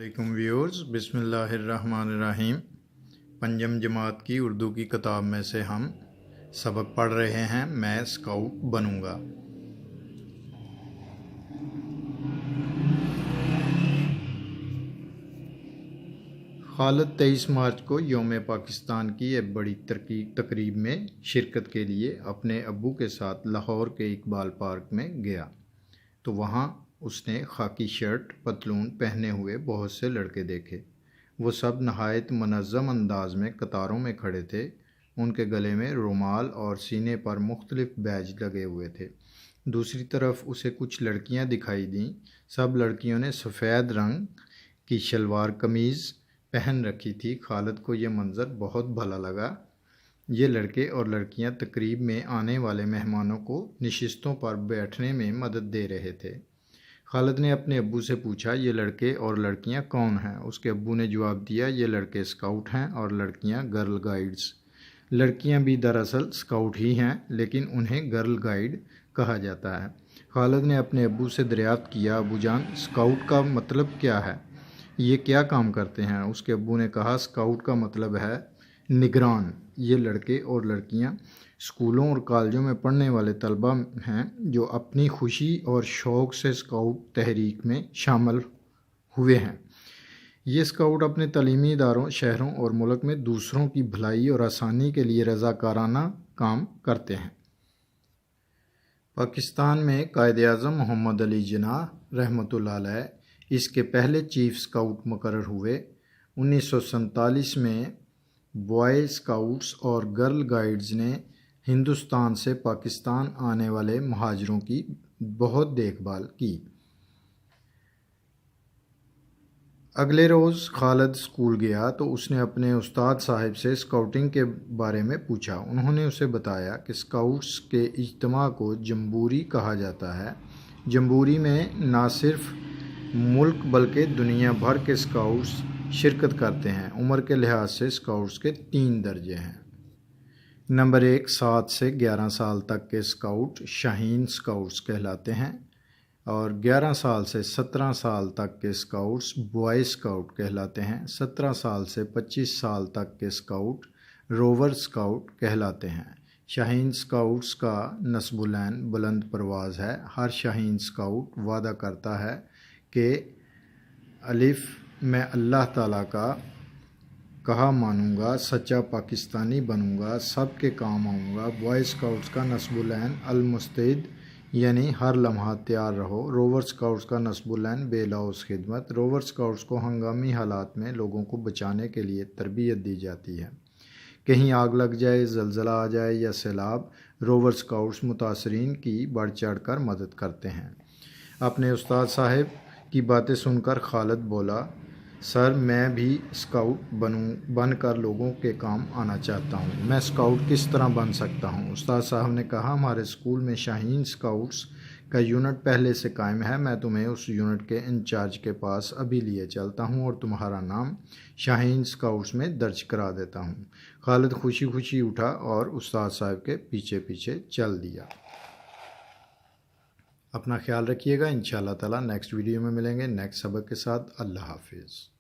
वालेकुम व्यूअर्स, बिस्मिल्लाहिर्रहमानिर्रहीम। पंजम जमात की उर्दू की किताब में से हम सबक पढ़ रहे हैं, मैं स्काउट बनूंगा। खालिद 23 मार्च को यौम पाकिस्तान की एक बड़ी तकरीब में शिरकत के लिए अपने अब्बू के साथ लाहौर के इकबाल पार्क में गया तो वहाँ उसने खाकी शर्ट पतलून पहने हुए बहुत से लड़के देखे। वो सब नहायत मनज़्ज़म अंदाज में कतारों में खड़े थे। उनके गले में रुमाल और सीने पर मुख्तलिफ बैज लगे हुए थे। दूसरी तरफ उसे कुछ लड़कियां दिखाई दीं। सब लड़कियों ने सफ़ेद रंग की शलवार कमीज़ पहन रखी थी। खालिद को यह मंज़र बहुत भला लगा। ये लड़के और लड़कियां तकरीब में आने वाले मेहमानों को नशिस्तों पर बैठने में मदद दे रहे थे। खालिद ने अपने अब्बू से पूछा, ये लड़के और लड़कियां कौन हैं? उसके अब्बू ने जवाब दिया, ये लड़के स्काउट हैं और लड़कियां गर्ल गाइड्स। लड़कियां भी दरअसल स्काउट ही हैं, लेकिन उन्हें गर्ल गाइड कहा जाता है। खालिद ने अपने अब्बू से दरियाफ्त किया, अब्बू जान, स्काउट का मतलब क्या है? ये क्या काम करते हैं? उसके अब्बू ने कहा, स्काउट का मतलब है निगरान। ये लड़के और लड़कियां स्कूलों और कॉलेजों में पढ़ने वाले तलबा हैं जो अपनी खुशी और शौक़ से स्काउट तहरीक में शामिल हुए हैं। ये स्काउट अपने तालीमी इदारों, शहरों और मुल्क में दूसरों की भलाई और आसानी के लिए रज़ाकाराना काम करते हैं। पाकिस्तान में कायद-ए-आज़म मोहम्मद अली जिन्नाह रहमतुल्लाह अलैह इसके पहले चीफ स्काउट मुकर्रर हुए। 1947 में बॉय स्काउट्स और गर्ल गाइड्स ने हिंदुस्तान से पाकिस्तान आने वाले महाजरों की बहुत देखभाल की। अगले रोज़ खालिद स्कूल गया तो उसने अपने उस्ताद साहब से स्काउटिंग के बारे में पूछा। उन्होंने उसे बताया कि स्काउट्स के इज्तिमा को जम्बूरी कहा जाता है। जम्बूरी में ना सिर्फ मुल्क बल्कि दुनिया भर के स्काउट्स शिरकत करते हैं। उम्र के लिहाज से स्काउट्स के 3 दर्जे हैं। नंबर 1, 7 से 11 साल तक के स्काउट शाहीन स्काउट्स कहलाते हैं और 11 साल से 17 साल तक के स्काउट्स बॉय स्काउट कहलाते हैं। 17 साल से 25 साल तक के स्काउट रोवर स्काउट कहलाते हैं। शाहीन स्काउट्स का नस्बुलैन बुलंद परवाज़ है। हर शाहीन स्काउट वादा करता है कि अलिफ मैं अल्लाह ताला का कहा मानूंगा, सच्चा पाकिस्तानी बनूंगा, सब के काम आऊँगा। बॉय स्काउट्स का नस्बुलैन अल-मुस्तैद यानी हर लम्हा तैयार रहो। रोवर स्काउट्स का नस्बुलैन बेलौस खिदमत। रोवर स्काउट्स को हंगामी हालात में लोगों को बचाने के लिए तरबियत दी जाती है। कहीं आग लग जाए, ज़लज़ला आ जाए या सैलाब, रोवर स्काउट्स मुतासरीन की बढ़ चढ़ कर मदद करते हैं। अपने उस्ताद साहब की बातें सुनकर खालिद बोला, सर मैं भी स्काउट बनकर लोगों के काम आना चाहता हूँ। मैं स्काउट किस तरह बन सकता हूँ? उस्ताद साहब ने कहा, हमारे स्कूल में शाहीन स्काउट्स का यूनिट पहले से कायम है। मैं तुम्हें उस यूनिट के इंचार्ज के पास अभी लिए चलता हूँ और तुम्हारा नाम शाहीन स्काउट्स में दर्ज करा देता हूँ। खालिद खुशी खुशी उठा और उस्ताद साहब के पीछे पीछे चल दिया। अपना ख्याल रखिएगा। इंशाअल्लाह ताला नेक्स्ट वीडियो में मिलेंगे नेक्स्ट सबक के साथ। अल्लाह हाफिज़।